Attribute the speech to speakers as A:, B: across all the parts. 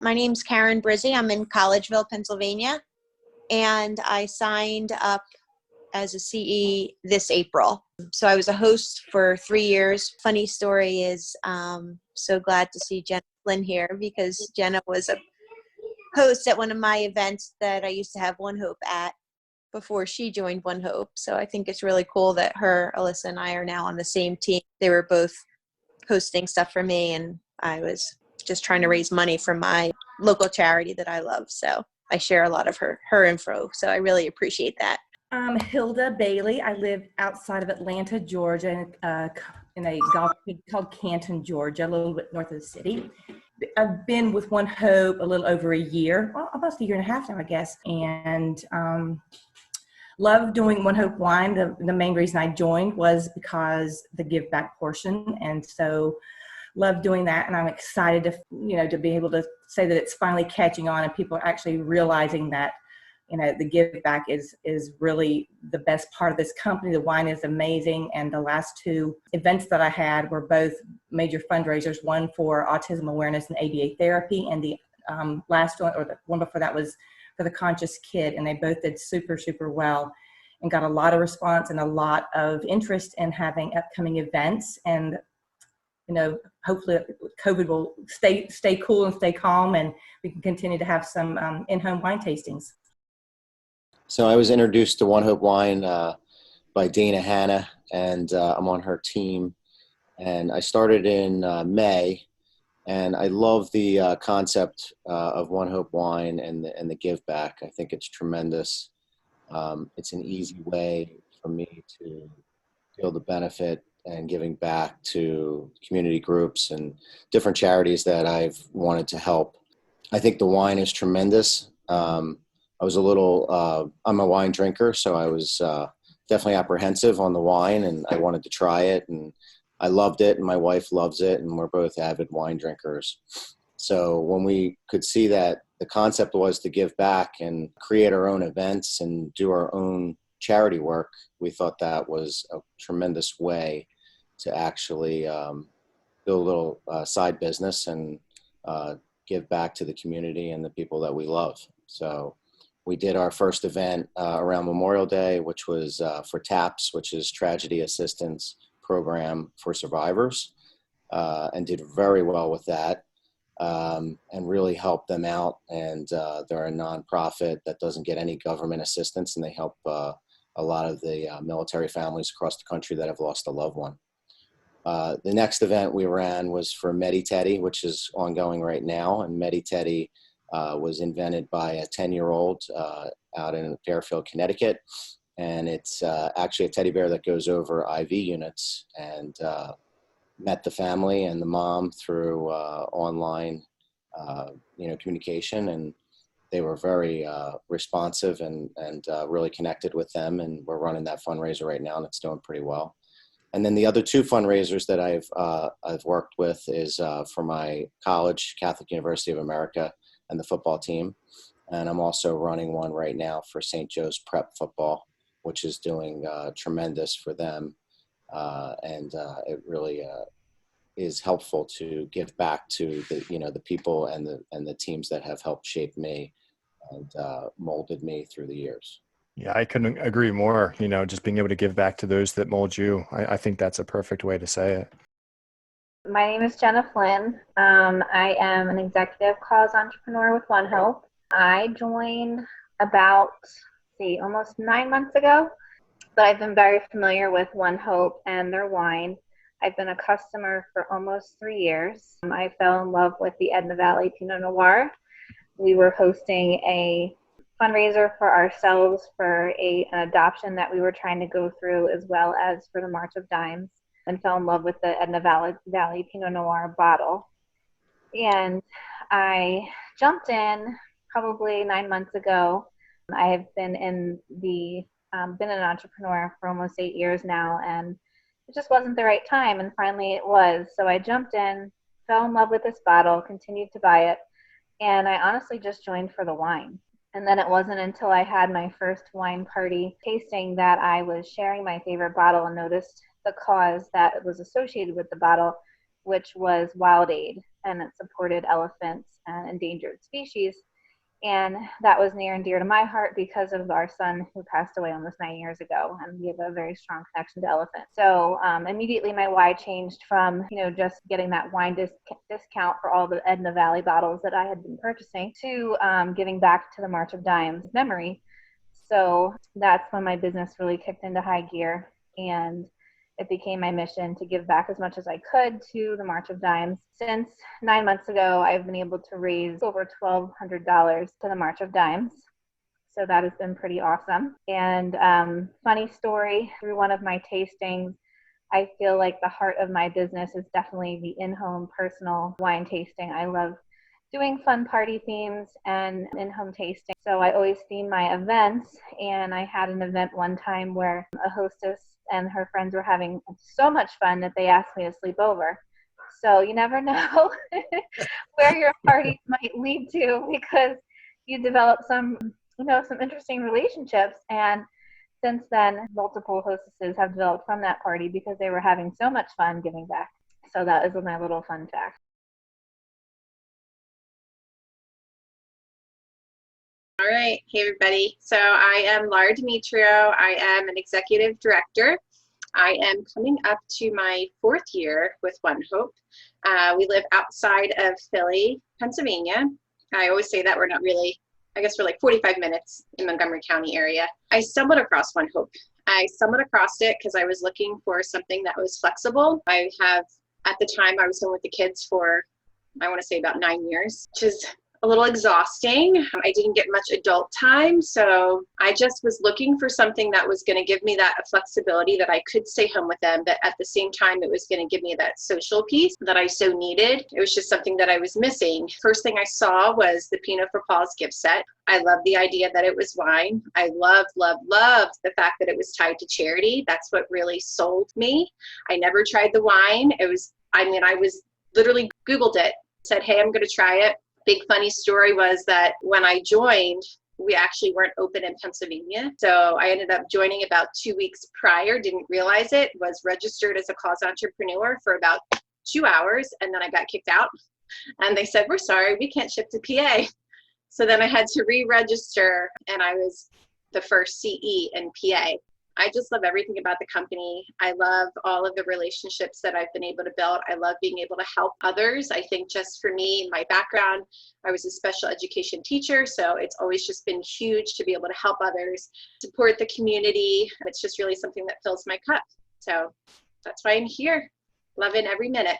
A: My name's Karen Brizzi. I'm in Collegeville, Pennsylvania, and I signed up as a CE this April. So I was a host for 3 years. Funny story is, so glad to see Jenna Flynn here because Jenna was a host at one of my events that I used to have ONEHOPE at before she joined ONEHOPE. So I think it's really cool that her, Alyssa, and I are now on the same team. They were both hosting stuff for me, and I was just trying to raise money for my local charity that I love. So I share a lot of her info. So I really appreciate that.
B: I'm Hilda Bailey. I live outside of Atlanta, Georgia, in a golf community called Canton, Georgia, a little bit north of the city. I've been with ONEHOPE a little over a year, well, almost a year and a half now, I guess, and love doing ONEHOPE Wine. The main reason I joined was because the give back portion, and so love doing that. And I'm excited to be able to say that it's finally catching on and people are actually realizing that the give back is really the best part of this company. The wine is amazing. And the last two events that I had were both major fundraisers, one for autism awareness and ABA therapy. And the last one, or the one before that, was for the conscious kid. And they both did super, super well and got a lot of response and a lot of interest in having upcoming events. And hopefully COVID will stay cool and stay calm, and we can continue to have some in-home wine tastings.
C: So I was introduced to ONEHOPE Wine by Dana Hanna, and I'm on her team. And I started in May, and I love the concept of ONEHOPE Wine and the give back. I think it's tremendous. It's an easy way for me to feel the benefit and giving back to community groups and different charities that I've wanted to help. I think the wine is tremendous. I was I'm a wine drinker, so I was definitely apprehensive on the wine, and I wanted to try it, and I loved it, and my wife loves it, and we're both avid wine drinkers. So when we could see that the concept was to give back and create our own events and do our own charity work, we thought that was a tremendous way to actually build a little side business and give back to the community and the people that we love. So we did our first event around Memorial Day, which was for TAPS, which is Tragedy Assistance Program for Survivors, and did very well with that, and really helped them out. And they're a nonprofit that doesn't get any government assistance, and they help a lot of the military families across the country that have lost a loved one. The next event we ran was for Medi-Teddy, which is ongoing right now. And Medi-Teddy was invented by a 10-year-old out in Fairfield, Connecticut. And it's actually a teddy bear that goes over IV units, and met the family and the mom through online communication. And they were very responsive and really connected with them. And we're running that fundraiser right now, and it's doing pretty well. And then the other two fundraisers that I've worked with is for my college, Catholic University of America, and the football team. And I'm also running one right now for St. Joe's Prep Football, which is doing tremendous for them. And it really is helpful to give back to the people and the teams that have helped shape me and molded me through the years.
D: Yeah, I couldn't agree more. Just being able to give back to those that mold you. I think that's a perfect way to say it.
E: My name is Jenna Flynn. I am an executive cause entrepreneur with ONEHOPE. I joined about, almost 9 months ago, but I've been very familiar with ONEHOPE and their wine. I've been a customer for almost 3 years. I fell in love with the Edna Valley Pinot Noir. We were hosting a fundraiser for ourselves for an adoption that we were trying to go through, as well as for the March of Dimes, and fell in love with the Edna Valley Pinot Noir bottle. And I jumped in probably 9 months ago. I have been an entrepreneur for almost 8 years now, and it just wasn't the right time, and finally it was. So I jumped in, fell in love with this bottle, continued to buy it, and I honestly just joined for the wine. And then it wasn't until I had my first wine party tasting that I was sharing my favorite bottle and noticed the cause that was associated with the bottle, which was Wild Aid. and it supported elephants and endangered species. And that was near and dear to my heart because of our son who passed away almost 9 years ago. And we have a very strong connection to elephants. So immediately my why changed from, just getting that wine discount for all the Edna Valley bottles that I had been purchasing to giving back to the March of Dimes memory. So that's when my business really kicked into high gear. And it became my mission to give back as much as I could to the March of Dimes. Since 9 months ago, I've been able to raise over $1,200 to the March of Dimes. So that has been pretty awesome. And funny story, through one of my tastings, I feel like the heart of my business is definitely the in-home personal wine tasting. I love doing fun party themes and in-home tasting. So I always theme my events. And I had an event one time where a hostess and her friends were having so much fun that they asked me to sleep over. So you never know where your parties might lead to, because you develop some interesting relationships. And since then, multiple hostesses have developed from that party because they were having so much fun giving back. So that is my little fun fact.
F: All right. Hey, everybody. So I am Laura Demetrio. I am an executive director. I am coming up to my 4th year with ONEHOPE. We live outside of Philly, Pennsylvania. I always say that we're not really, I guess we're like 45 minutes in Montgomery County area. I stumbled across ONEHOPE. I stumbled across it because I was looking for something that was flexible. At the time, I was home with the kids for, I want to say about 9 years, which is a little exhausting. I didn't get much adult time, so I just was looking for something that was going to give me that flexibility that I could stay home with them, but at the same time, it was going to give me that social piece that I so needed. It was just something that I was missing. First thing I saw was the Pinot for Paul's gift set. I loved the idea that it was wine. I loved the fact that it was tied to charity. That's what really sold me. I never tried the wine. I was literally Googled it, said, hey, I'm going to try it. Big funny story was that when I joined, we actually weren't open in Pennsylvania. So I ended up joining about 2 weeks prior, didn't realize it, was registered as a cause entrepreneur for about 2 hours. And then I got kicked out and they said, we're sorry, we can't ship to PA. So then I had to re-register and I was the first CE in PA. I just love everything about the company. I love all of the relationships that I've been able to build. I love being able to help others. I think just for me, my background, I was a special education teacher, so it's always just been huge to be able to help others, support the community. It's just really something that fills my cup. So that's why I'm here, loving every minute.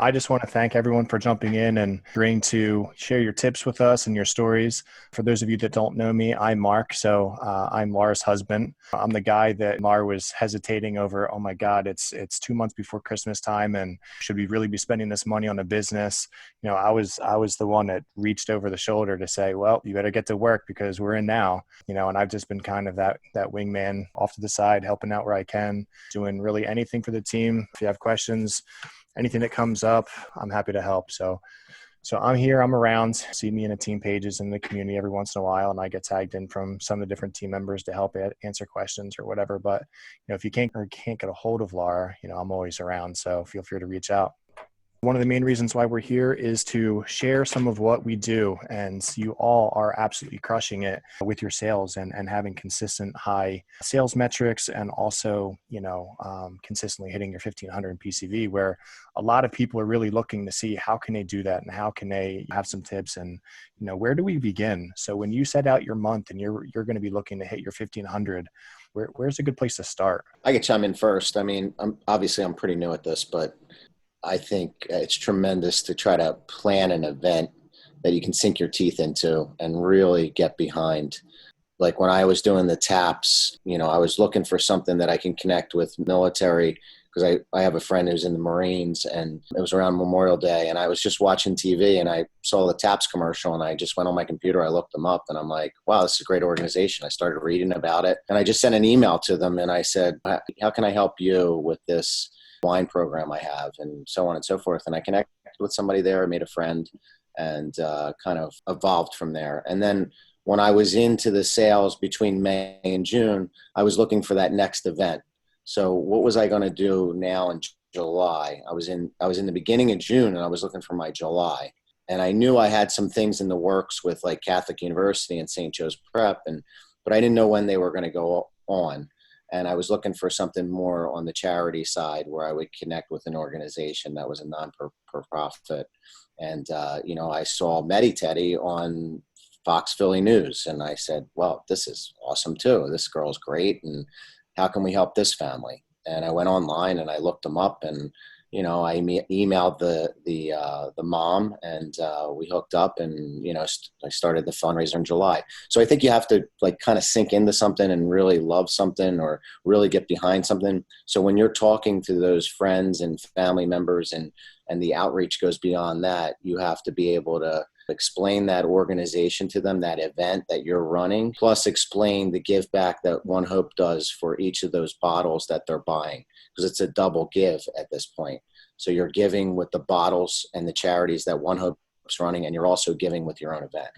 D: I just want to thank everyone for jumping in and agreeing to share your tips with us and your stories. For those of you that don't know me, I'm Mark. So I'm Laura's husband. I'm the guy that Laura was hesitating over. Oh my God, it's 2 months before Christmas time, and should we really be spending this money on a business? I was the one that reached over the shoulder to say, well, you better get to work because we're in now. And I've just been kind of that wingman off to the side, helping out where I can, doing really anything for the team. If you have questions, anything that comes up, I'm happy to help. So I'm here, I'm around. See me in the team pages in the community every once in a while, and I get tagged in from some of the different team members to help answer questions or whatever. But if you can't get a hold of Laura, I'm always around. So feel free to reach out. One of the main reasons why we're here is to share some of what we do, and you all are absolutely crushing it with your sales and having consistent high sales metrics, and also, consistently hitting your 1,500 in PCV, where a lot of people are really looking to see how can they do that and how can they have some tips and, where do we begin? So when you set out your month and you're going to be looking to hit your 1,500, where's a good place to start?
C: I could chime in first. I mean, I'm pretty new at this, but I think it's tremendous to try to plan an event that you can sink your teeth into and really get behind. Like when I was doing the taps, I was looking for something that I can connect with military, because I have a friend who's in the Marines, and it was around Memorial Day, and I was just watching TV and I saw the taps commercial, and I just went on my computer, I looked them up, and I'm like, wow, this is a great organization. I started reading about it, and I just sent an email to them and I said, how can I help you with this wine program I have, and so on and so forth. And I connected with somebody there, I made a friend, and kind of evolved from there. And then when I was into the sales between May and June, I was looking for that next event. So what was I going to do now in July? I was in the beginning of June, and I was looking for my July. And I knew I had some things in the works with like Catholic University and St. Joe's Prep, but I didn't know when they were going to go on. And I was looking for something more on the charity side where I would connect with an organization that was a non-profit. And, I saw Teddy on Fox Philly News. And I said, well, this is awesome too. This girl's great. And how can we help this family? And I went online and I looked them up, and I emailed the mom, and we hooked up, and I started the fundraiser in July. So I think you have to like kind of sink into something and really love something or really get behind something. So when you're talking to those friends and family members, and the outreach goes beyond that, you have to be able to explain that organization to them, that event that you're running, plus explain the give back that ONEHOPE does for each of those bottles that they're buying, because it's a double give at this point. So you're giving with the bottles and the charities that ONEHOPE's running, and you're also giving with your own event.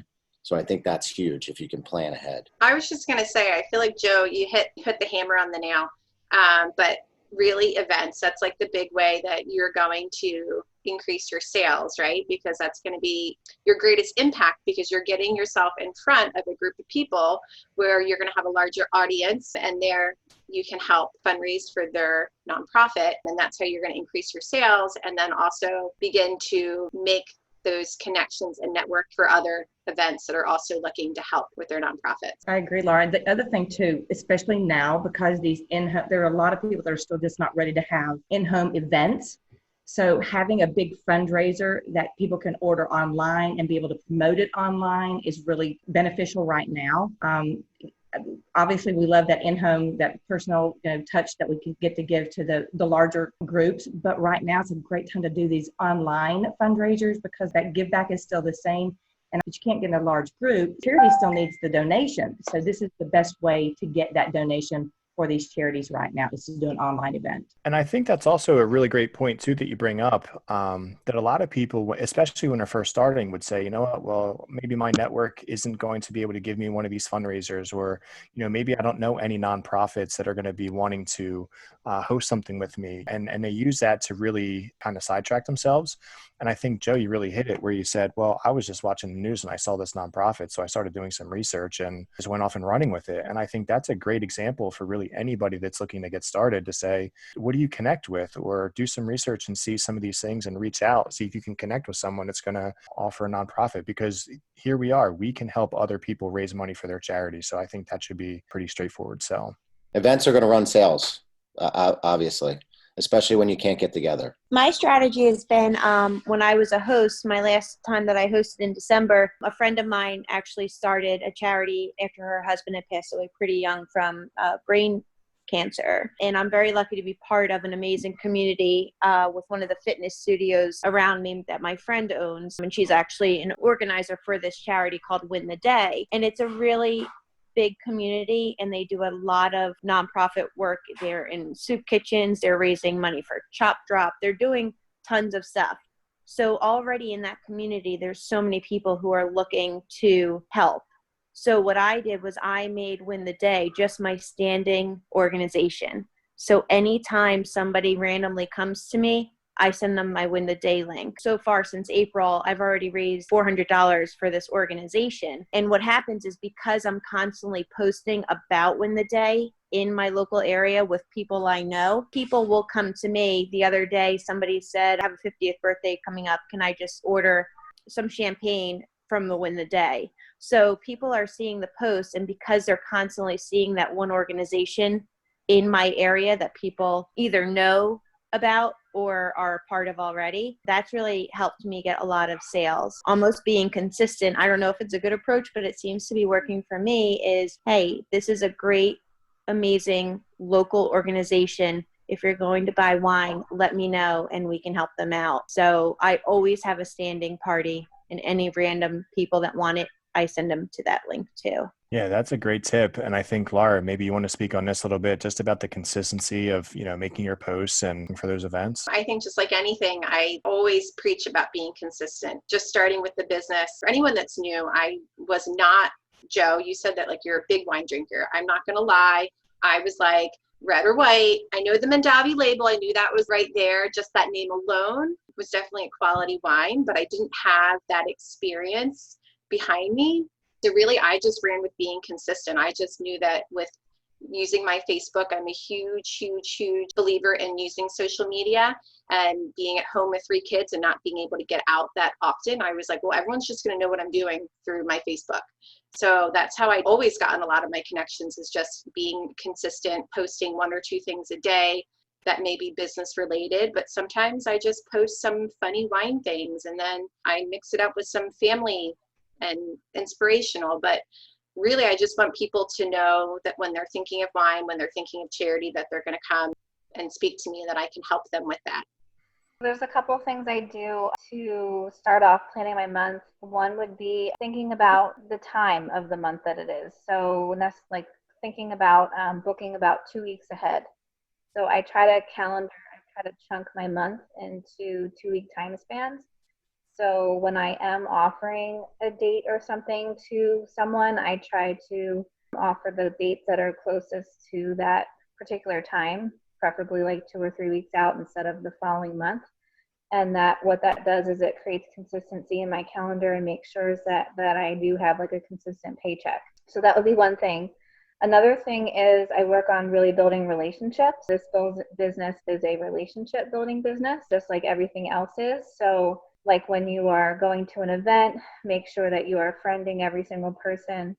C: So I think that's huge if you can plan ahead.
F: I was just going to say, I feel like, Joe, you hit the hammer on the nail. But really events, that's like the big way that you're going to increase your sales, right? Because that's going to be your greatest impact, because you're getting yourself in front of a group of people where you're going to have a larger audience, and there you can help fundraise for their nonprofit. And that's how you're going to increase your sales, and then also begin to make those connections and network for other events that are also looking to help with their nonprofits.
B: I agree, Laura. The other thing too, especially now, because these in-home, there are a lot of people that are still just not ready to have in-home events. So having a big fundraiser that people can order online and be able to promote it online is really beneficial right now. Obviously, we love that in-home, that personal touch that we can get to give to the larger groups. But right now, it's a great time to do these online fundraisers, because that give back is still the same. And if you can't get in a large group, charity still needs the donation. So this is the best way to get that donation for these charities right now, is to do an online event.
D: And I think that's also a really great point too that you bring up, that a lot of people, especially when they're first starting, would say, you know what, well, maybe my network isn't going to be able to give me one of these fundraisers, or, maybe I don't know any nonprofits that are going to be wanting to host something with me. And they use that to really kind of sidetrack themselves. And I think, Joe, you really hit it where you said, well, I was just watching the news and I saw this nonprofit. So I started doing some research and just went off and running with it. And I think that's a great example for really anybody that's looking to get started, to say, what do you connect with? Or do some research and see some of these things and reach out, see if you can connect with someone that's going to offer a nonprofit, because here we are, we can help other people raise money for their charity. So I think that should be pretty straightforward sell.
C: Events are going to run sales, obviously, especially when you can't get together.
A: My strategy has been, when I was a host, my last time that I hosted in December, a friend of mine actually started a charity after her husband had passed away pretty young from brain cancer. And I'm very lucky to be part of an amazing community with one of the fitness studios around me that my friend owns. And she's actually an organizer for this charity called Win the Day. And it's a really big community, and they do a lot of nonprofit work. They're in soup kitchens, they're raising money for Chop Drop, they're doing tons of stuff. So already in that community, there's so many people who are looking to help. So what I did was I made Win the Day just my standing organization. So anytime somebody randomly comes to me, I send them my Win the Day link. So far since April, I've already raised $400 for this organization. And what happens is, because I'm constantly posting about Win the Day in my local area with people I know, people will come to me. The other day, somebody said, I have a 50th birthday coming up. Can I just order some champagne from the Win the Day? So people are seeing the post, and because they're constantly seeing that one organization in my area that people either know about or are a part of already, that's really helped me get a lot of sales. Almost being consistent, I don't know if it's a good approach, but it seems to be working for me, is, hey, this is a great, amazing local organization. If you're going to buy wine, let me know and we can help them out. So I always have a standing party, and any random people that want it, I send them to that link too.
D: Yeah, that's a great tip. And I think, Laura, maybe you want to speak on this a little bit, just about the consistency of, making your posts and for those events.
F: I think just like anything, I always preach about being consistent. Just starting with the business. For anyone that's new, I was not, Joe, you said that like you're a big wine drinker. I'm not going to lie. I was like red or white. I know the Mondavi label. I knew that was right there. Just that name alone was definitely a quality wine, but I didn't have that experience behind me. So really, I just ran with being consistent. I just knew that with using my Facebook, I'm a huge believer in using social media, and being at home with 3 kids and not being able to get out that often. I was like, well, everyone's just going to know what I'm doing through my Facebook. So that's how I always gotten a lot of my connections, is just being consistent, posting 1 or 2 things a day that may be business related. But sometimes I just post some funny wine things, and then I mix it up with some family and inspirational. But really, I just want people to know that when they're thinking of wine, when they're thinking of charity, that they're going to come and speak to me, that I can help them with that.
E: There's a couple of things I do to start off planning my month. One would be thinking about the time of the month that it is. So that's like thinking about booking about 2 weeks ahead. So I try to chunk my month into 2-week time spans. So when I am offering a date or something to someone, I try to offer the dates that are closest to that particular time, preferably like 2 or 3 weeks out instead of the following month. And what that does is it creates consistency in my calendar and makes sure that I do have like a consistent paycheck. So that would be one thing. Another thing is I work on really building relationships. This business is a relationship building business, just like everything else is. So like when you are going to an event, make sure that you are friending every single person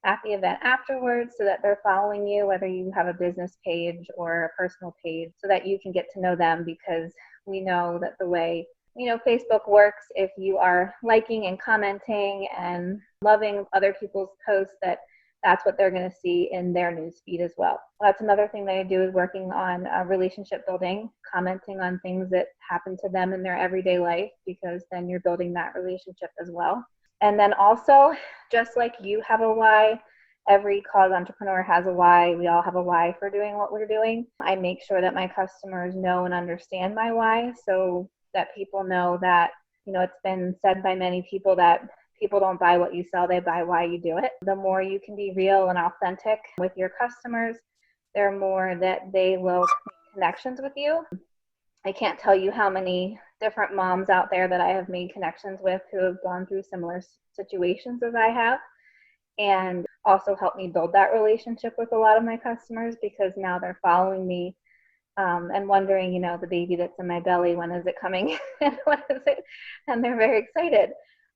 E: at the event afterwards so that they're following you, whether you have a business page or a personal page, so that you can get to know them, because we know that the way, Facebook works, if you are liking and commenting and loving other people's posts, that's what they're going to see in their newsfeed as well. That's another thing that I do, is working on relationship building, commenting on things that happen to them in their everyday life, because then you're building that relationship as well. And then also, just like you have a why, every cause entrepreneur has a why. We all have a why for doing what we're doing. I make sure that my customers know and understand my why, so that people know that, it's been said by many people that people don't buy what you sell, they buy why you do it. The more you can be real and authentic with your customers, the more that they will make connections with you. I can't tell you how many different moms out there that I have made connections with who have gone through similar situations as I have, and also helped me build that relationship with a lot of my customers, because now they're following me and wondering, the baby that's in my belly, when is it coming and what is it? And they're very excited.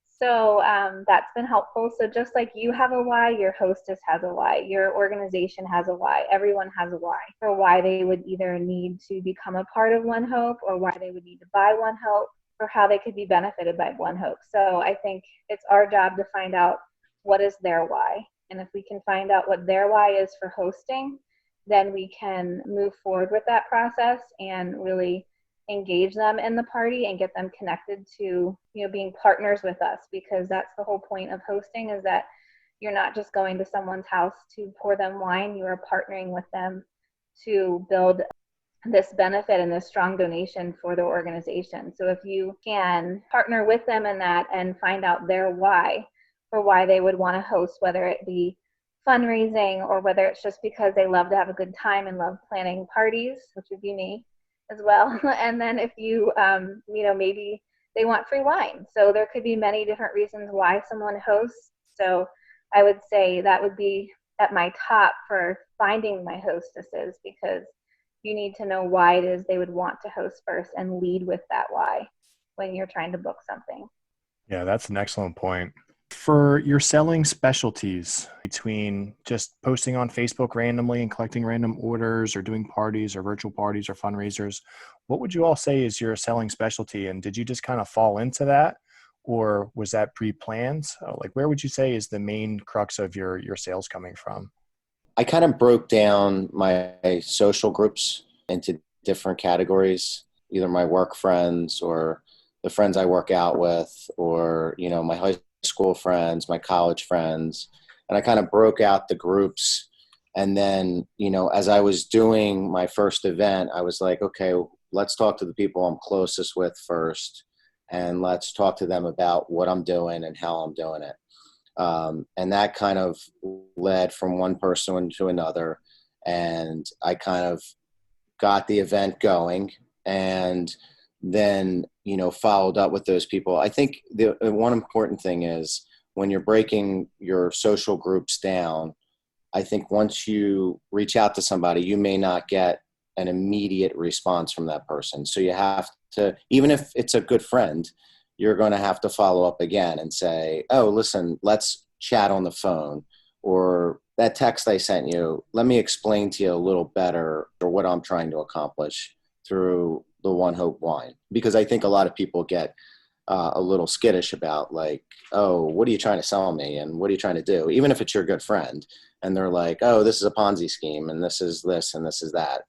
E: So that's been helpful. So just like you have a why, your hostess has a why, your organization has a why, everyone has a why for why they would either need to become a part of ONEHOPE, or why they would need to buy ONEHOPE, or how they could be benefited by ONEHOPE. So I think it's our job to find out what is their why. And if we can find out what their why is for hosting, then we can move forward with that process and really engage them in the party and get them connected to, being partners with us, because that's the whole point of hosting, is that you're not just going to someone's house to pour them wine, you are partnering with them to build this benefit and this strong donation for their organization. So if you can partner with them in that and find out their why for why they would want to host, whether it be fundraising or whether it's just because they love to have a good time and love planning parties, which would be me as well. And then if you, maybe they want free wine. So there could be many different reasons why someone hosts. So I would say that would be at my top for finding my hostesses, because you need to know why it is they would want to host first and lead with that why when you're trying to book something.
D: Yeah, that's an excellent point. For your selling specialties, between just posting on Facebook randomly and collecting random orders, or doing parties or virtual parties or fundraisers, what would you all say is your selling specialty? And did you just kind of fall into that, or was that pre-planned? Where would you say is the main crux of your sales coming from?
C: I kind of broke down my social groups into different categories, either my work friends or the friends I work out with, or, my high school friends, my college friends. And I kind of broke out the groups. And then, as I was doing my first event, I was like, okay, let's talk to the people I'm closest with first. And let's talk to them about what I'm doing and how I'm doing it. And that kind of led from one person to another. And I kind of got the event going, and then, followed up with those people. I think the one important thing is when you're breaking your social groups down, I think once you reach out to somebody, you may not get an immediate response from that person. So you have to, even if it's a good friend, you're going to have to follow up again and say, oh, listen, let's chat on the phone, or that text I sent you, let me explain to you a little better or what I'm trying to accomplish through the One Hope wine. Because I think a lot of people get a little skittish about like, oh, what are you trying to sell me? And what are you trying to do? Even if it's your good friend. And they're like, oh, this is a Ponzi scheme, and this is this, and this is that.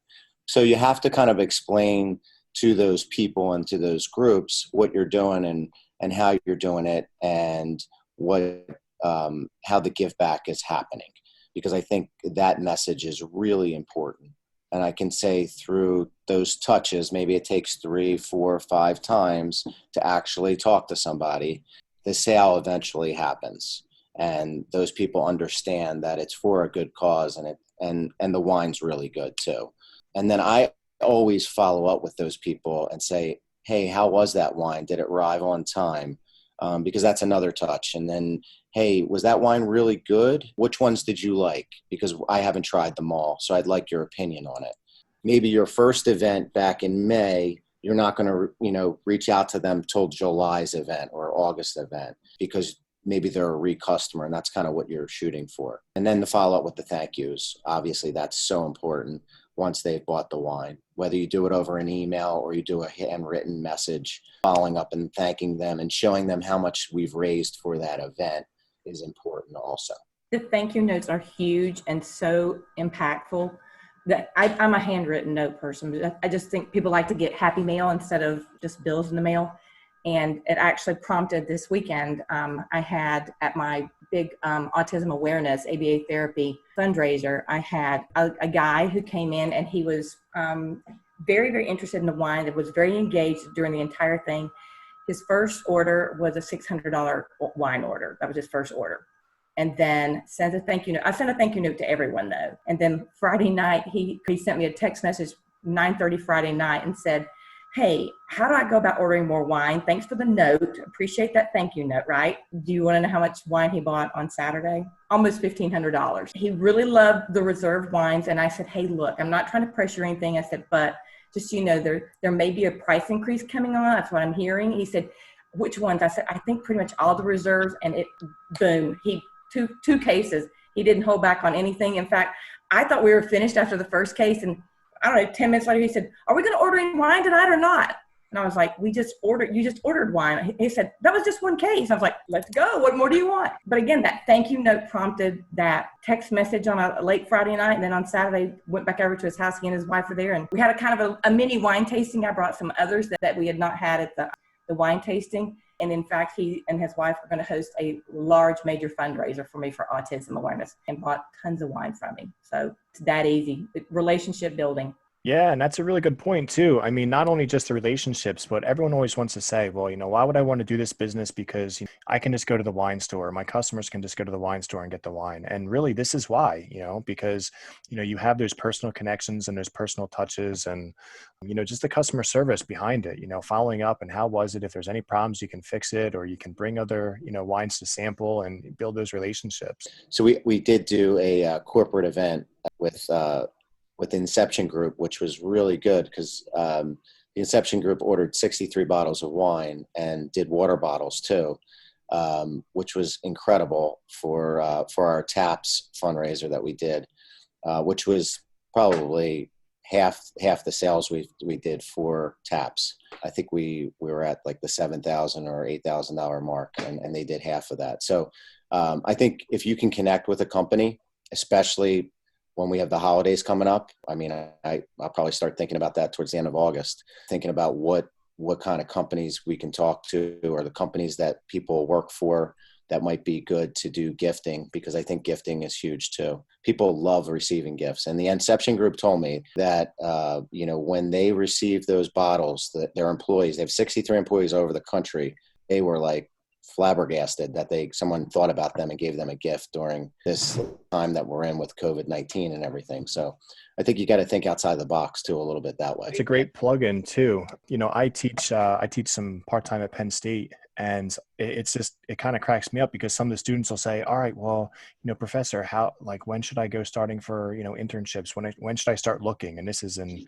C: So you have to kind of explain to those people and to those groups what you're doing and how you're doing it, and what how the give back is happening. Because I think that message is really important. And I can say through those touches, maybe it takes 3, 4, 5 times to actually talk to somebody, the sale eventually happens. And those people understand that it's for a good cause, and the wine's really good too. And then I always follow up with those people and say, hey, how was that wine? Did it arrive on time? Because that's another touch. And then, hey, was that wine really good? Which ones did you like? Because I haven't tried them all, so I'd like your opinion on it. Maybe your first event back in May, you're not going to, reach out to them till July's event or August event, because maybe they're a re-customer, and that's kind of what you're shooting for. And then the follow-up with the thank yous. Obviously, that's so important once they've bought the wine. Whether you do it over an email or you do a handwritten message, following up and thanking them and showing them how much we've raised for that event is important also.
B: The thank you notes are huge and so impactful. That I'm a handwritten note person, but I just think people like to get happy mail instead of just bills in the mail. And it actually prompted this weekend. I had at my big autism awareness ABA therapy fundraiser, I had a guy who came in, and he was very, very interested in the wine, that was very engaged during the entire thing. His first order was a $600 wine order. That was his first order. And then sent a thank you note. I sent a thank you note to everyone though. And then Friday night, he sent me a text message 9:30 Friday night and said, hey, how do I go about ordering more wine? Thanks for the note. Appreciate that thank you note, right? Do you want to know how much wine he bought on Saturday? Almost $1,500. He really loved the reserved wines. And I said, hey, look, I'm not trying to pressure anything. I said, but just so you know, there may be a price increase coming on. That's what I'm hearing. He said, which ones? I said, I think pretty much all the reserves. And it, boom, two cases. He didn't hold back on anything. In fact, I thought we were finished after the first case, and I don't know, 10 minutes later, he said, are we going to order any wine tonight or not? And I was like, you just ordered wine. He said, that was just one case. I was like, let's go. What more do you want? But again, that thank you note prompted that text message on a late Friday night. And then on Saturday, went back over to his house. He and his wife were there. And we had a kind of a mini wine tasting. I brought some others that we had not had at the wine tasting. And in fact, he and his wife are going to host a large major fundraiser for me for autism awareness, and bought tons of wine from me. So it's that easy. Relationship building.
D: Yeah, and that's a really good point too. I mean, not only just the relationships, but everyone always wants to say, well, why would I want to do this business? Because I can just go to the wine store. My customers can just go to the wine store and get the wine. And really, this is why, because, you have those personal connections and those personal touches, and, just the customer service behind it, following up, and how was it? If there's any problems, you can fix it, or you can bring other, wines to sample and build those relationships.
C: So we did do a corporate event with the Inception Group, which was really good, because the Inception Group ordered 63 bottles of wine and did water bottles too, which was incredible for our TAPS fundraiser that we did, which was probably half the sales we did for TAPS. I think we were at like the $7,000 or $8,000 mark, and they did half of that. So I think if you can connect with a company, especially when we have the holidays coming up, I mean, I'll probably start thinking about that towards the end of August, thinking about what kind of companies we can talk to, or the companies that people work for that might be good to do gifting, because I think gifting is huge too. People love receiving gifts. And the Inception Group told me that, when they received those bottles, that their employees, they have 63 employees over the country, they were like flabbergasted that someone thought about them and gave them a gift during this time that we're in with COVID-19 and everything. So I think you got to think outside the box too, a little bit that way.
D: It's a great plug-in too. I teach some part-time at Penn State, and it kind of cracks me up because some of the students will say, all right, well, professor, when should I go starting for, internships? When should I start looking? And this is in,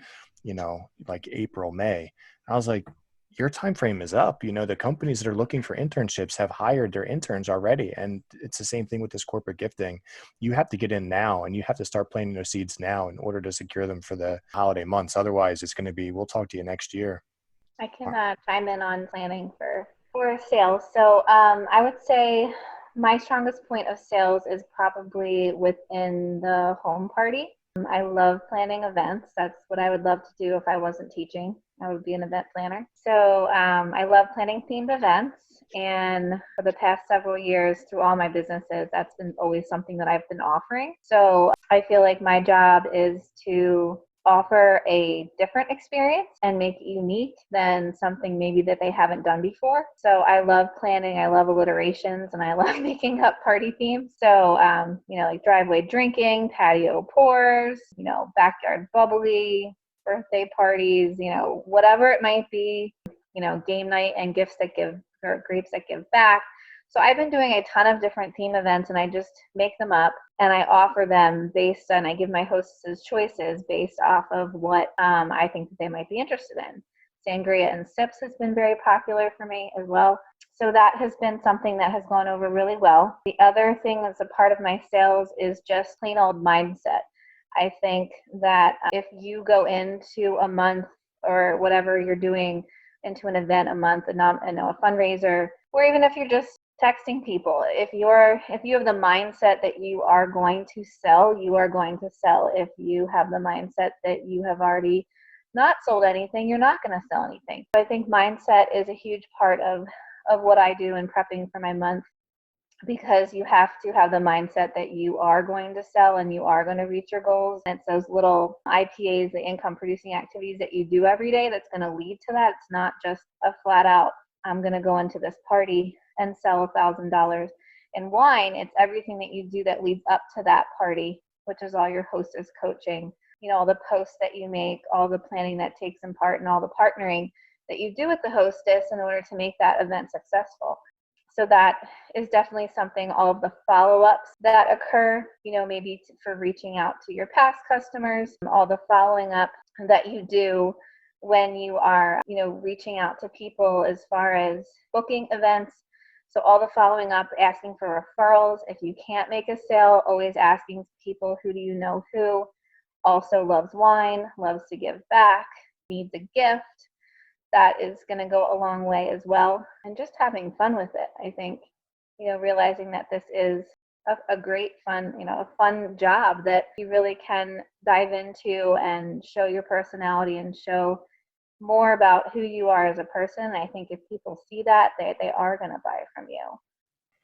D: like April, May. I was like, your time frame is up. The companies that are looking for internships have hired their interns already. And it's the same thing with this corporate gifting. You have to get in now, and you have to start planting those seeds now in order to secure them for the holiday months. Otherwise, it's going to be, we'll talk to you next year.
E: I can chime in on planning for sales. So I would say my strongest point of sales is probably within the home party. I love planning events. That's what I would love to do if I wasn't teaching. I would be an event planner. So I love planning themed events. And for the past several years, through all my businesses, that's been always something that I've been offering. So I feel like my job is to offer a different experience and make it unique than something maybe that they haven't done before. So I love planning, I love alliterations, and I love making up party themes. So, like driveway drinking, patio pours, backyard bubbly, birthday parties, whatever it might be, game night and gifts that give, or grapes that give back. So I've been doing a ton of different theme events, and I just make them up and I offer them based on, I give my hostesses choices based off of what I think that they might be interested in. Sangria and sips has been very popular for me as well. So that has been something that has gone over really well. The other thing that's a part of my sales is just plain old mindset. I think that if you go into a month or whatever you're doing into an event a month, a fundraiser, or even if you're just texting people, if you have the mindset that you are going to sell, you are going to sell. If you have the mindset that you have already not sold anything, you're not going to sell anything. So I think mindset is a huge part of what I do in prepping for my month, because you have to have the mindset that you are going to sell and you are going to reach your goals. And it's those little IPAs, the income producing activities that you do every day, that's going to lead to that. It's not just a flat out, I'm going to go into this party and sell $1,000 in wine. It's everything that you do that leads up to that party, which is all your hostess coaching, all the posts that you make, all the planning that takes in part, and all the partnering that you do with the hostess in order to make that event successful. So that is definitely something, all of the follow-ups that occur, maybe for reaching out to your past customers, all the following up that you do when you are, reaching out to people as far as booking events. So all the following up, asking for referrals. If you can't make a sale, always asking people, who do you know who also loves wine, loves to give back, needs a gift. That is going to go a long way as well. And just having fun with it. I think, realizing that this is a great fun, a fun job that you really can dive into and show your personality and show more about who you are as a person. I think if people see that, they are going to buy from you.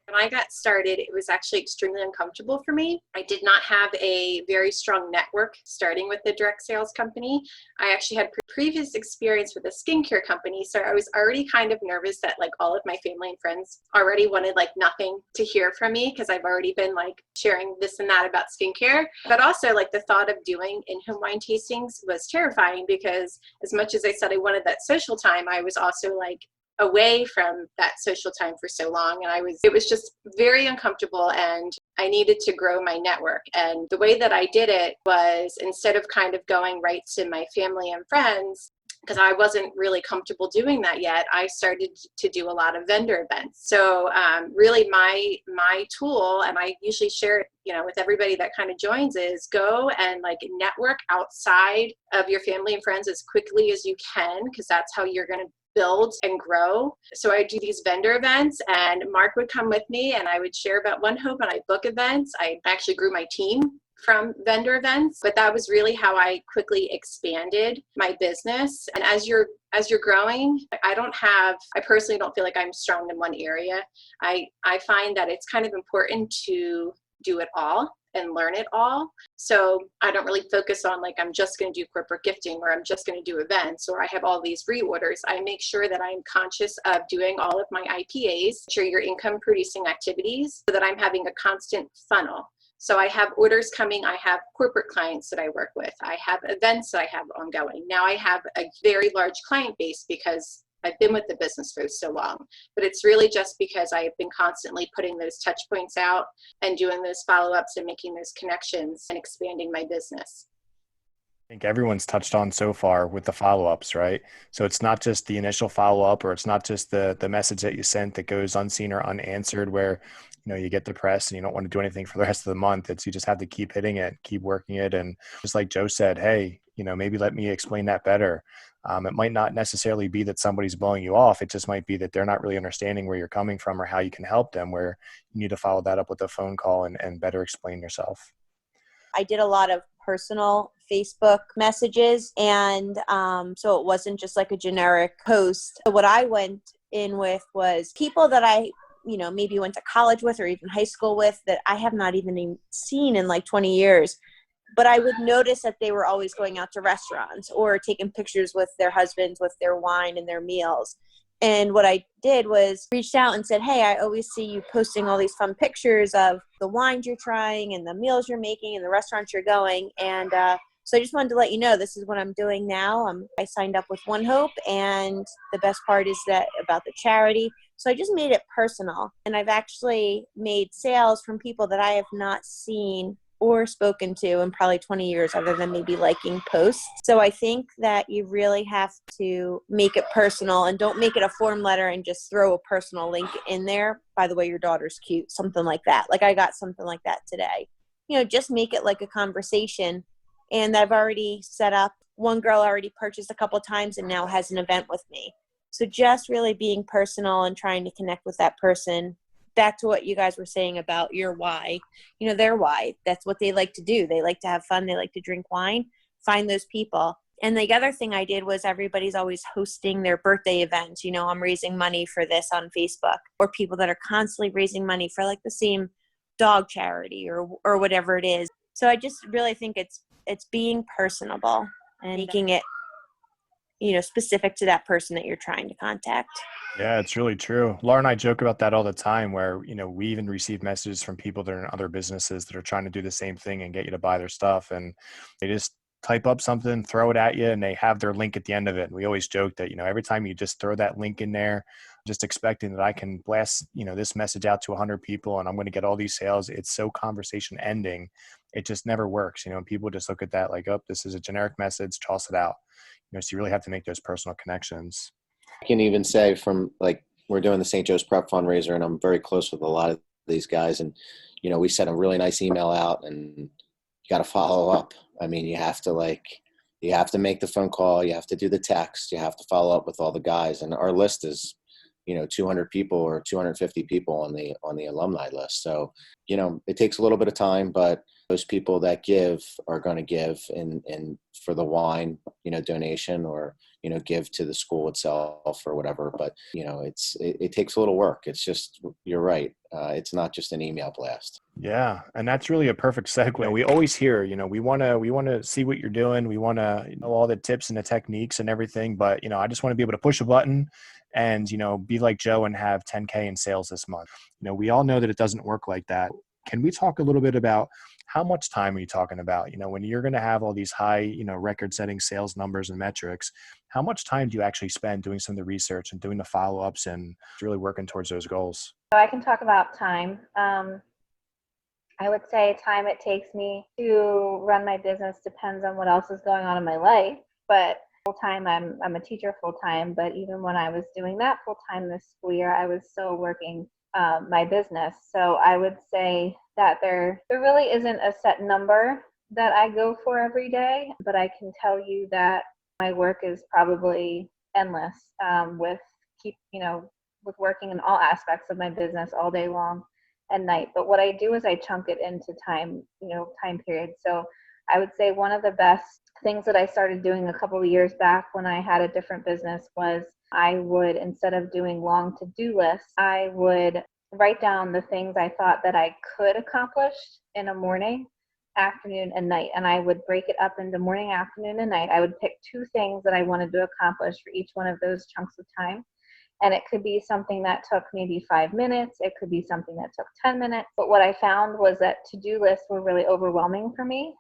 F: When I got started, it was actually extremely uncomfortable for me. I did not have a very strong network starting with the direct sales company. I actually had previous experience with a skincare company, so I was already kind of nervous that all of my family and friends already wanted nothing to hear from me, because I've already been sharing this and that about skincare. But also the thought of doing in-home wine tastings was terrifying, because as much as I said I wanted that social time, I was also away from that social time for so long, and it was just very uncomfortable, and I needed to grow my network. And the way that I did it was, instead of kind of going right to my family and friends, because I wasn't really comfortable doing that yet, I started to do a lot of vendor events. So really my tool, and I usually share it with everybody that kind of joins, is go and network outside of your family and friends as quickly as you can, because that's how you're going to build and grow. So I do these vendor events, and Mark would come with me, and I would share about ONEHOPE, and I book events. I actually grew my team from vendor events, but that was really how I quickly expanded my business. And as you're growing, I personally don't feel like I'm strong in one area. I find that it's kind of important to do it all and learn it all. So I don't really focus on like, I'm just going to do corporate gifting or I'm just going to do events or I have all these reorders. I make sure that I'm conscious of doing all of my IPAs, sure your income producing activities, so that I'm having a constant funnel. So I have orders coming, I have corporate clients that I work with, I have events that I have ongoing. Now I have a very large client base because I've been with the business for so long, but it's really just because I've been constantly putting those touch points out and doing those follow-ups and making those connections and expanding my business.
D: I think everyone's touched on so far with the follow-ups, right? So it's not just the initial follow-up, or it's not just the message that you sent that goes unseen or unanswered where, you get depressed and you don't want to do anything for the rest of the month. It's you just have to keep hitting it, keep working it. And just like Joe said, hey, maybe let me explain that better. It might not necessarily be that somebody's blowing you off. It just might be that they're not really understanding where you're coming from or how you can help them, where you need to follow that up with a phone call and better explain yourself.
A: I did a lot of personal Facebook messages, and so it wasn't just like a generic post. So what I went in with was people that I maybe went to college with or even high school with that I have not even seen in like 20 years. But I would notice that they were always going out to restaurants or taking pictures with their husbands with their wine and their meals. And what I did was reached out and said, hey, I always see you posting all these fun pictures of the wines you're trying and the meals you're making and the restaurants you're going. And so I just wanted to let you know this is what I'm doing now. I signed up with ONEHOPE, and the best part is that about the charity. So I just made it personal. And I've actually made sales from people that I have not seen or spoken to in probably 20 years other than maybe liking posts. So I think that you really have to make it personal and don't make it a form letter and just throw a personal link in there. By the way, your daughter's cute, something like that. Like I got something like that today. Just make it like a conversation. And I've already set up, one girl already purchased a couple of times and now has an event with me. So just really being personal and trying to connect with that person. Back to what you guys were saying about your why, their why. That's what they like to do. They like to have fun. They like to drink wine. Find those people. And the other thing I did was everybody's always hosting their birthday events. I'm raising money for this on Facebook, or people that are constantly raising money for like the same dog charity or whatever it is. So I just really think it's being personable and making it, specific to that person that you're trying to contact.
D: Yeah, it's really true. Laura and I joke about that all the time where, we even receive messages from people that are in other businesses that are trying to do the same thing and get you to buy their stuff. And they just type up something, throw it at you, and they have their link at the end of it. And we always joke that, every time you just throw that link in there, just expecting that I can blast, this message out to 100 people and I'm going to get all these sales. It's so conversation ending. It just never works. People just look at that like, oh, this is a generic message, toss it out. So you really have to make those personal connections.
C: I can even say from like, we're doing the St. Joe's Prep fundraiser and I'm very close with a lot of these guys. And, we sent a really nice email out and you got to follow up. I mean, you have to make the phone call, you have to do the text, you have to follow up with all the guys. And our list is, 200 people or 250 people on the alumni list. So, it takes a little bit of time, but those people that give are going to give in for the wine, donation or, give to the school itself or whatever. But, it takes a little work. It's just, you're right. It's not just an email blast.
D: Yeah. And that's really a perfect segue. We always hear, we want to see what you're doing. We want to know all the tips and the techniques and everything, but, I just want to be able to push a button and, be like Joe and have 10K in sales this month. We all know that it doesn't work like that. Can we talk a little bit about how much time are you talking about? When you're going to have all these high, record-setting sales numbers and metrics, how much time do you actually spend doing some of the research and doing the follow-ups and really working towards those goals?
E: So I can talk about time. I would say time it takes me to run my business depends on what else is going on in my life. But full-time, I'm a teacher full-time, but even when I was doing that full-time this school year, I was still working my business. So I would say that there really isn't a set number that I go for every day, but I can tell you that my work is probably endless with working in all aspects of my business all day long and night. But what I do is I chunk it into time periods. So I would say one of the best things that I started doing a couple of years back when I had a different business was I would, instead of doing long to-do lists, I would write down the things I thought that I could accomplish in a morning, afternoon, and night. And I would break it up into morning, afternoon, and night. I would pick 2 things that I wanted to accomplish for each one of those chunks of time. And it could be something that took maybe 5 minutes. It could be something that took 10 minutes. But what I found was that to-do lists were really overwhelming for me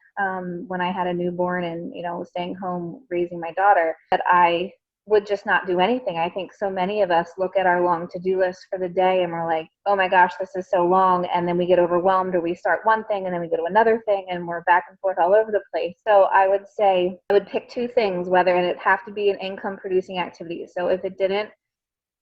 E: when I had a newborn and, staying home raising my daughter, that I would just not do anything. I think so many of us look at our long to-do list for the day and we're like, oh my gosh, this is so long. And then we get overwhelmed, or we start one thing and then we go to another thing and we're back and forth all over the place. So I would say I would pick 2 things, whether it have to be an income producing activity. So if it didn't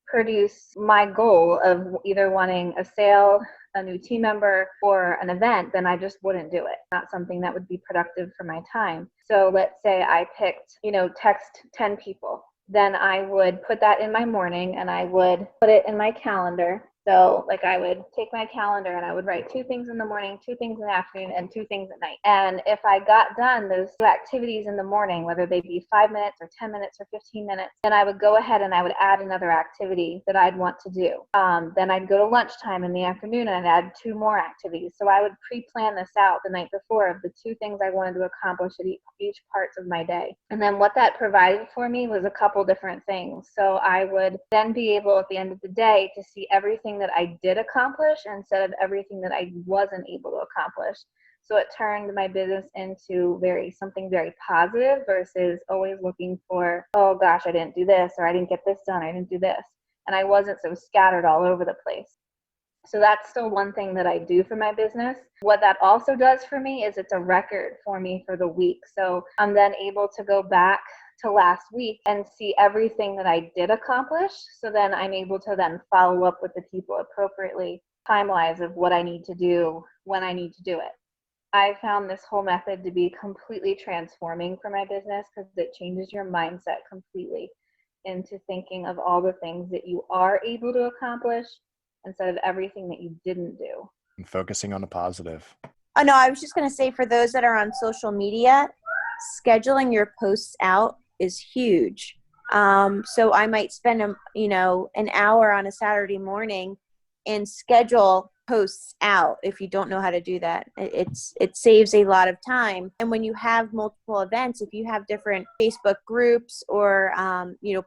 E: produce my goal of either wanting a sale, a new team member, or an event, then I just wouldn't do it. Not something that would be productive for my time. So let's say I picked, text 10 people. Then I would put that in my morning and I would put it in my calendar. So like I would take my calendar and I would write 2 things in the morning, 2 things in the afternoon, and 2 things at night. And if I got done those 2 activities in the morning, whether they be 5 minutes or 10 minutes or 15 minutes, then I would go ahead and I would add another activity that I'd want to do. Then I'd go to lunchtime in the afternoon and I'd add 2 more activities. So I would pre-plan this out the night before of the 2 things I wanted to accomplish at each parts of my day. And then what that provided for me was a couple different things. So I would then be able at the end of the day to see everything that I did accomplish instead of everything that I wasn't able to accomplish. So it turned my business into something very positive versus always looking for, oh gosh, I didn't do this, or I didn't get this done, I didn't do this. And I wasn't so scattered all over the place. So that's still one thing that I do for my business. What that also does for me is it's a record for me for the week. So I'm then able to go back to last week and see everything that I did accomplish. So then I'm able to then follow up with the people appropriately, time-wise, of what I need to do, when I need to do it. I found this whole method to be completely transforming for my business because it changes your mindset completely into thinking of all the things that you are able to accomplish instead of everything that you didn't do.
D: And focusing on the positive.
A: Oh, no, I was just going to say, for those that are on social media, scheduling your posts out is huge. So I might spend an hour on a Saturday morning and schedule posts out. If you don't know how to do that, it saves a lot of time. And when you have multiple events, if you have different Facebook groups or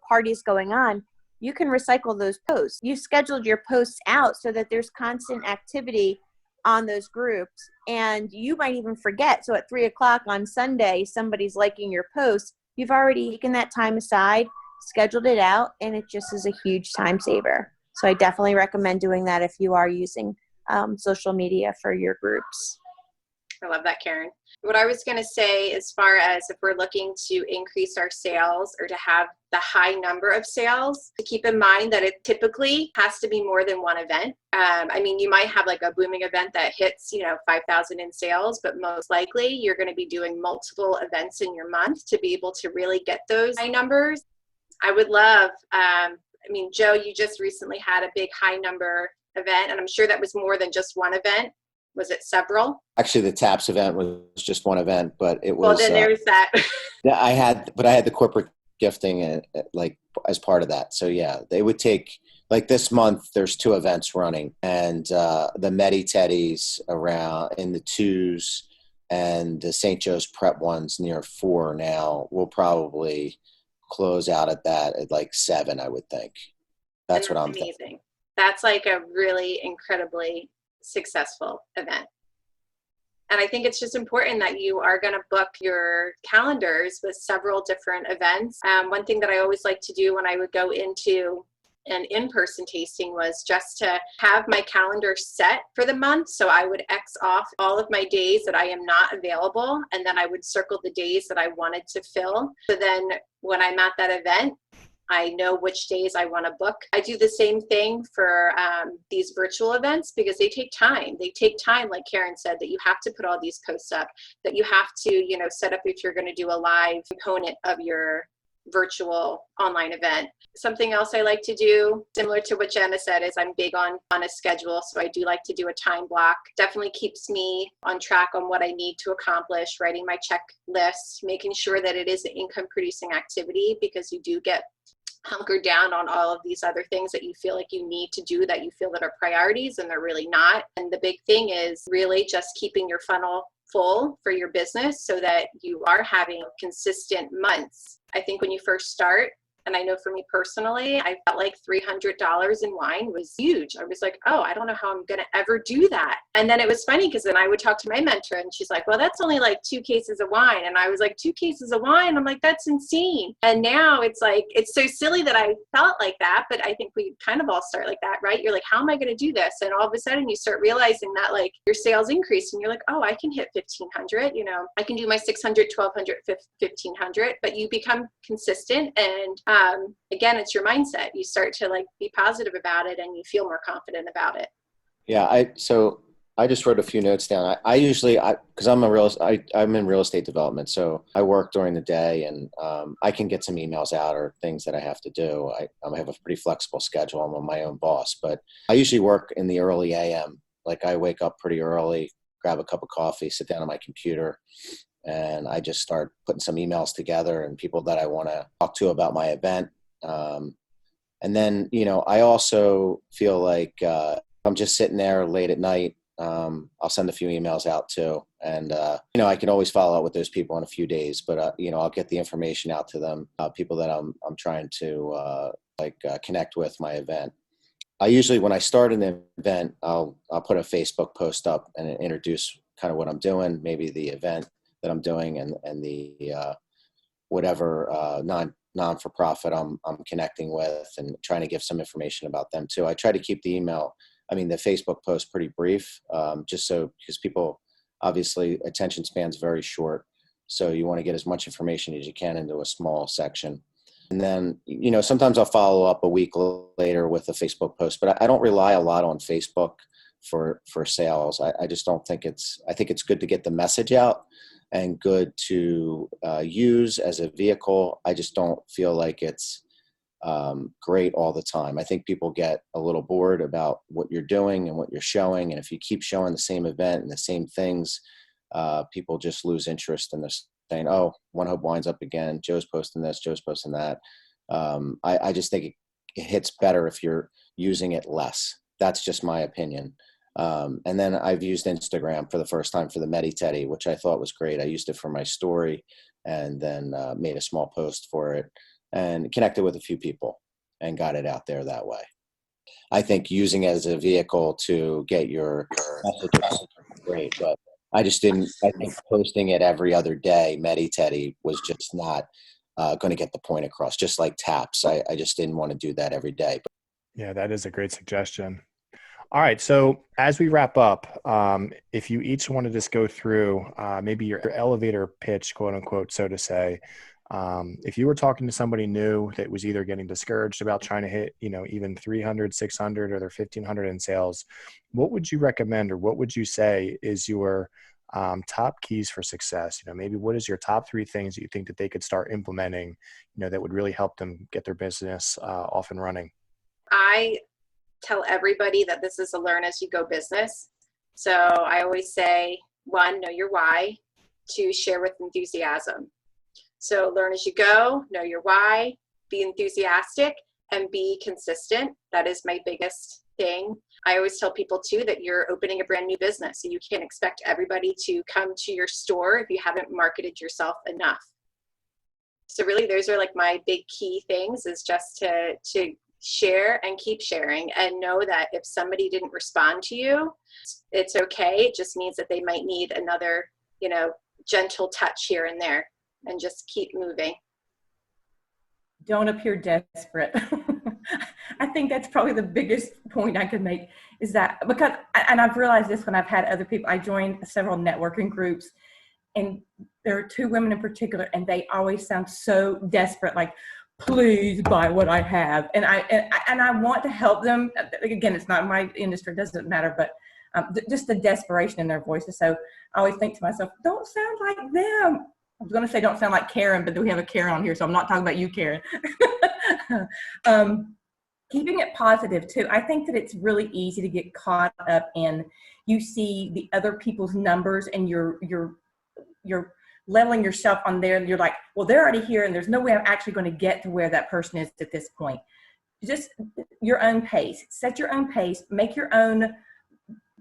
A: parties going on, you can recycle those posts. You scheduled your posts out so that there's constant activity on those groups, and you might even forget. So at 3:00 on Sunday, somebody's liking your post. You've already taken that time aside, scheduled it out, and it just is a huge time saver. So I definitely recommend doing that if you are using social media for your groups.
F: I love that, Karen. What I was going to say, as far as if we're looking to increase our sales or to have the high number of sales, to keep in mind that it typically has to be more than one event. You might have like a booming event that hits, 5,000 in sales, but most likely you're going to be doing multiple events in your month to be able to really get those high numbers. I would love, Joe, you just recently had a big high number event, and I'm sure that was more than just one event. Was it several?
C: Actually, the TAPS event was just one event, but it was.
F: Well, then there's that.
C: Yeah, I had the corporate gifting as part of that. So yeah, they would take, like this month, there's 2 events running, and the Medi Teddies around in the 2s, and the St. Joe's Prep ones near 4 now. We'll probably close out at that at like 7, I would think. That's what I'm
F: amazing.
C: thinking.
F: That's like a really incredibly successful event. And I think it's just important that you are going to book your calendars with several different events. One thing that I always like to do when I would go into an in-person tasting was just to have my calendar set for the month. So I would X off all of my days that I am not available, and then I would circle the days that I wanted to fill. So then when I'm at that event, I know which days I want to book. I do the same thing for these virtual events because they take time. They take time, like Karen said, that you have to put all these posts up, that you have to, set up if you're going to do a live component of your virtual online event. Something else I like to do, similar to what Jenna said, is I'm big on a schedule. So I do like to do a time block. Definitely keeps me on track on what I need to accomplish, writing my checklist, making sure that it is an income producing activity, because you do get hunker down on all of these other things that you feel like you need to do, that you feel that are priorities, and they're really not. And the big thing is really just keeping your funnel full for your business so that you are having consistent months. I think when you first start, and I know for me personally, I felt like $300 in wine was huge. I was like, oh, I don't know how I'm going to ever do that. And then it was funny because then I would talk to my mentor and she's like, well, that's only like 2 cases of wine. And I was like, 2 cases of wine? I'm like, that's insane. And now it's like, it's so silly that I felt like that. But I think we kind of all start like that, right? You're like, how am I going to do this? And all of a sudden you start realizing that like your sales increase and you're like, oh, I can hit 1,500, you know, I can do my 600, 1,200, 1,500, but you become consistent. And again, it's your mindset. You start to like be positive about it and you feel more confident about it.
C: Yeah. So I just wrote a few notes down. I usually, cause I'm in real estate development. So I work during the day and I can get some emails out or things that I have to do. I have a pretty flexible schedule. I'm my own boss, but I usually work in the early AM. Like I wake up pretty early, grab a cup of coffee, sit down on my computer, and I just start putting some emails together and people that I want to talk to about my event. And then, you know, I also feel like I'm just sitting there late at night. I'll send a few emails out too. And, you know, I can always follow up with those people in a few days, but, you know, I'll get the information out to them, people that I'm trying to connect with my event. I usually, when I start an event, I'll put a Facebook post up and introduce kind of what I'm doing, maybe the event that I'm doing and the whatever non-for-profit I'm connecting with, and trying to give some information about them too. I try to keep the Facebook post pretty brief, just so, because people, obviously attention span's very short. So you want to get as much information as you can into a small section. And then, you know, sometimes I'll follow up a week later with a Facebook post, but I don't rely a lot on Facebook for sales. I just don't think I think it's good to get the message out and good to use as a vehicle. I just don't feel like it's great all the time. I think people get a little bored about what you're doing and what you're showing. And if you keep showing the same event and the same things, people just lose interest in this, saying, oh, ONEHOPE wine's up again. Joe's posting this, Joe's posting that. I just think it hits better if you're using it less. That's just my opinion. And then I've used Instagram for the first time for the Mediteti, which I thought was great. I used it for my story and then made a small post for it and connected with a few people and got it out there that way. I think using it as a vehicle to get your message is great, but I think posting it every other day, Mediteti, was just not going to get the point across, just like taps. I just didn't want to do that every day.
D: Yeah, that is a great suggestion. All right. So as we wrap up, if you each want to just go through maybe your elevator pitch, quote unquote, so to say, if you were talking to somebody new that was either getting discouraged about trying to hit, you know, even 300, 600 or their 1,500 in sales, what would you recommend, or what would you say is your top keys for success? You know, maybe what is your top 3 things that you think that they could start implementing, you know, that would really help them get their business off and running?
F: I tell everybody that this is a learn as you go business. So I always say, 1, know your why. 2, share with enthusiasm. So learn as you go, know your why, be enthusiastic, and be consistent. That is my biggest thing. I always tell people too that you're opening a brand new business, so you can't expect everybody to come to your store if you haven't marketed yourself enough. So really those are like my big key things, is just to share and keep sharing, and know that if somebody didn't respond to you, it's okay. It just means that they might need another, you know, gentle touch here and there, and just keep moving.
B: Don't appear desperate. I think that's probably the biggest point I could make, is that, because, and I've realized this when I've had other people, I joined several networking groups, and there are 2 women in particular, and they always sound so desperate, like, please buy what I have. And I want to help them. Again, it's not my industry, it doesn't matter, but just the desperation in their voices. So I always think to myself, don't sound like them. I was going to say don't sound like Karen, but we have a Karen on here, so I'm not talking about you, Karen. Keeping it positive too. I think that it's really easy to get caught up in, you see the other people's numbers and you're leveling yourself on there, and you're like, well, they're already here, and there's no way I'm actually going to get to where that person is at this point. Just your own pace. Set your own pace. Make your own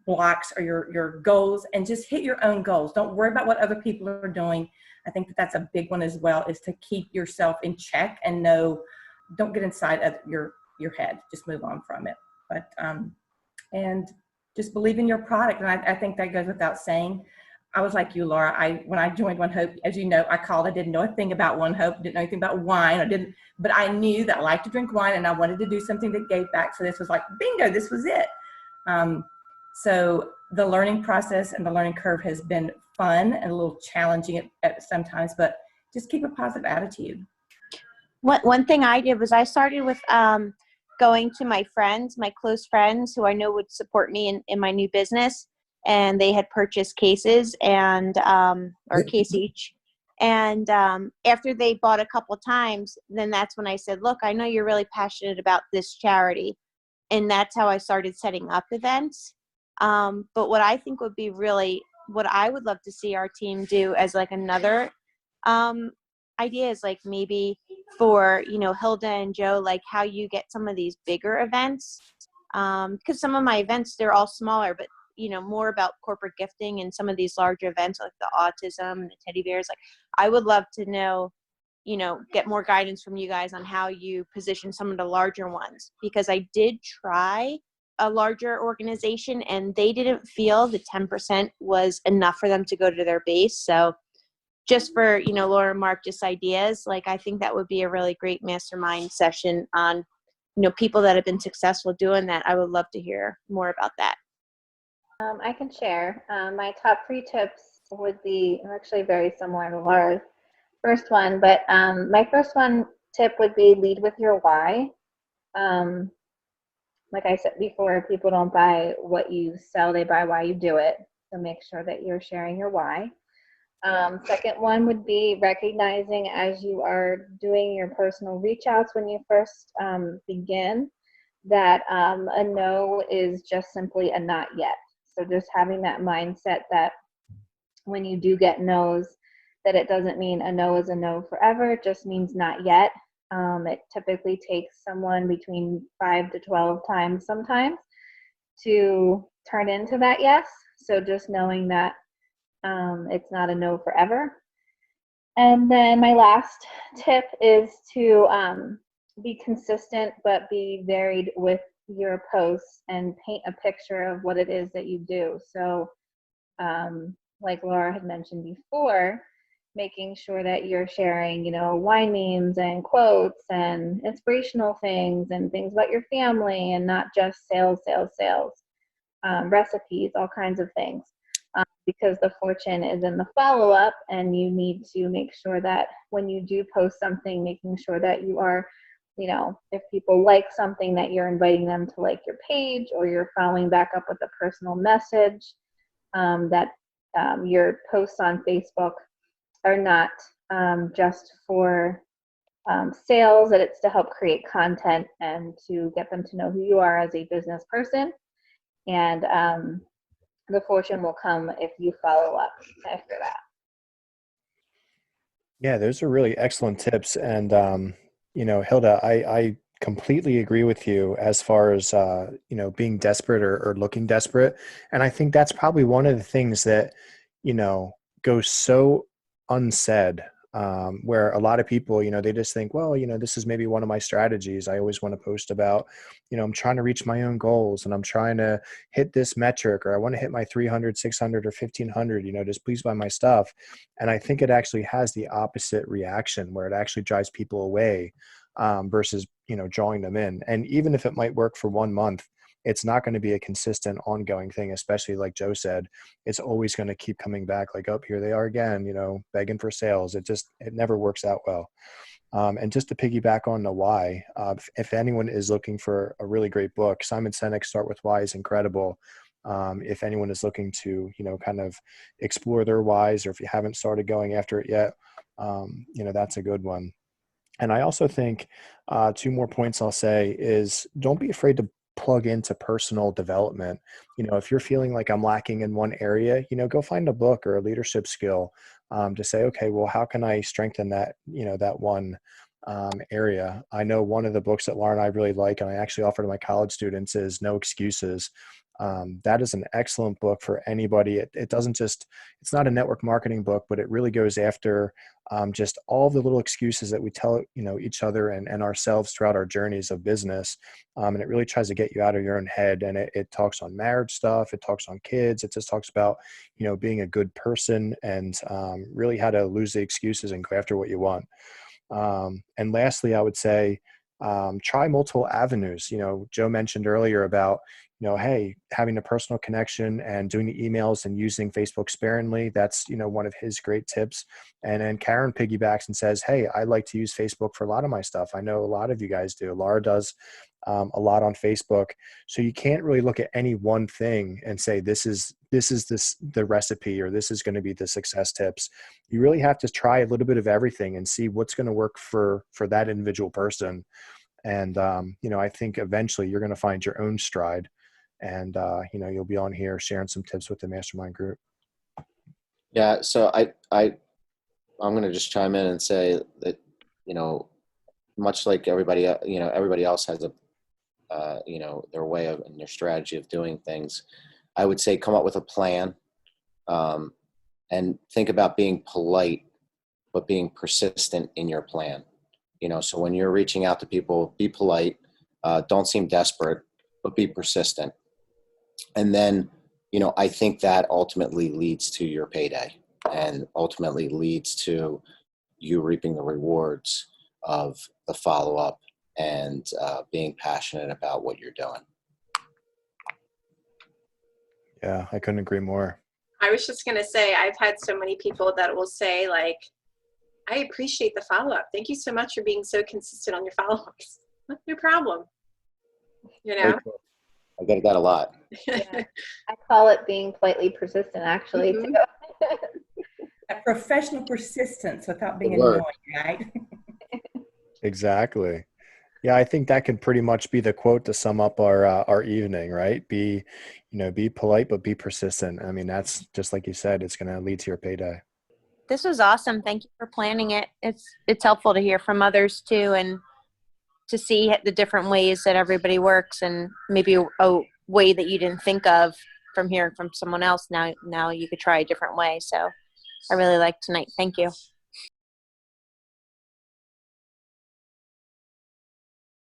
B: blocks or your goals, and just hit your own goals. Don't worry about what other people are doing. I think that that's a big one as well, is to keep yourself in check and don't get inside of your head. Just move on from it. But and just believe in your product. And I think that goes without saying. I was like you, Laura. When I joined ONEHOPE, as you know, I didn't know a thing about ONEHOPE, didn't know anything about wine, but I knew that I liked to drink wine and I wanted to do something that gave back. So this was like, bingo, this was it. So the learning process and the learning curve has been fun and a little challenging at sometimes, but just keep a positive attitude.
A: One thing I did was I started with going to my friends, my close friends who I know would support me in my new business. And they had purchased cases or case each. And after they bought a couple times, then that's when I said, look, I know you're really passionate about this charity. And that's how I started setting up events. But what I think would be what I would love to see our team do as like another idea is like maybe for, Hilda and Joe, like how you get some of these bigger events. Because some of my events, they're all smaller, but more about corporate gifting and some of these larger events like the autism and the teddy bears. Like I would love to know, get more guidance from you guys on how you position some of the larger ones, because I did try a larger organization and they didn't feel the 10% was enough for them to go to their base. So just for, Laura and Mark, just ideas, like I think that would be a really great mastermind session on, people that have been successful doing that. I would love to hear more about that.
E: I can share. My top 3 tips would be actually very similar to Laura's first one, but my first tip would be lead with your why. Like I said before, people don't buy what you sell, they buy why you do it. So make sure that you're sharing your why. Second one would be recognizing as you are doing your personal reach outs when you first begin that a no is just simply a not yet. So just having that mindset that when you do get no's, that it doesn't mean a no is a no forever. It just means not yet. It typically takes someone between 5 to 12 times sometimes to turn into that yes. So just knowing that it's not a no forever. And then my last tip is to be consistent but be varied with your posts and paint a picture of what it is that you do. So like Laura had mentioned before, making sure that you're sharing, wine memes and quotes and inspirational things and things about your family and not just sales, recipes, all kinds of things. Because the fortune is in the follow-up, and you need to make sure that when you do post something, making sure that you are, if people like something, that you're inviting them to like your page, or you're following back up with a personal message, that your posts on Facebook are not just for sales, that it's to help create content and to get them to know who you are as a business person. And the fortune will come if you follow up after that.
D: Yeah, those are really excellent tips. And, Hilda, I completely agree with you as far as, being desperate or looking desperate. And I think that's probably one of the things that, goes so unsaid, where a lot of people, they just think, well, this is maybe one of my strategies. I always want to post about, I'm trying to reach my own goals and I'm trying to hit this metric, or I want to hit my 300, 600 or 1500, just please buy my stuff. And I think it actually has the opposite reaction, where it actually drives people away versus, drawing them in. And even if it might work for 1 month, it's not going to be a consistent ongoing thing, especially like Joe said, it's always going to keep coming back like, oh, here they are again, begging for sales. It never works out well. And just to piggyback on the why, if anyone is looking for a really great book, Simon Sinek's Start With Why is incredible. If anyone is looking to, kind of explore their whys, or if you haven't started going after it yet, that's a good one. And I also think 2 more points I'll say is, don't be afraid to plug into personal development. If you're feeling like I'm lacking in one area, go find a book or a leadership skill to say, okay, well, how can I strengthen that, that one area? I know one of the books that Laura and I really like, and I actually offer to my college students, is No Excuses. That is an excellent book for anybody. It doesn't just, it's not a network marketing book, but it really goes after just all the little excuses that we tell, each other and ourselves throughout our journeys of business. And it really tries to get you out of your own head. And it talks on marriage stuff. It talks on kids. It just talks about, being a good person and really how to lose the excuses and go after what you want. And lastly, I would say, try multiple avenues. Joe mentioned earlier about, hey, having a personal connection and doing the emails and using Facebook sparingly. That's, one of his great tips. And then Karen piggybacks and says, hey, I like to use Facebook for a lot of my stuff. I know a lot of you guys do. Laura does a lot on Facebook. So you can't really look at any one thing and say, this is the recipe, or this is going to be the success tips. You really have to try a little bit of everything and see what's going to work for that individual person. And, I think eventually you're going to find your own stride, and, you'll be on here sharing some tips with the mastermind group.
C: Yeah. So I'm going to just chime in and say that, much like everybody, everybody else has a, their way of and their strategy of doing things. I would say come up with a plan, and think about being polite, but being persistent in your plan. So when you're reaching out to people, be polite, don't seem desperate, but be persistent. And then, I think that ultimately leads to your payday, and ultimately leads to you reaping the rewards of the follow-up and being passionate about what you're doing.
D: Yeah, I couldn't agree more.
F: I was just going to say, I've had so many people that will say, like, I appreciate the follow-up. Thank you so much for being so consistent on your follow-ups. No problem.
C: Very cool. I get that a lot.
E: Yeah. I call it being politely persistent, actually.
F: Mhm.
E: Too.
B: A professional persistence without being
C: Good word.
B: annoying, right?
D: Exactly. Yeah, I think that can pretty much be the quote to sum up our evening, right? Be polite, but be persistent. I mean, that's just like you said, it's going to lead to your payday.
A: This was awesome. Thank you for planning it. It's helpful to hear from others too, and to see the different ways that everybody works, and maybe a way that you didn't think of from hearing from someone else. Now you could try a different way. So I really liked tonight. Thank you.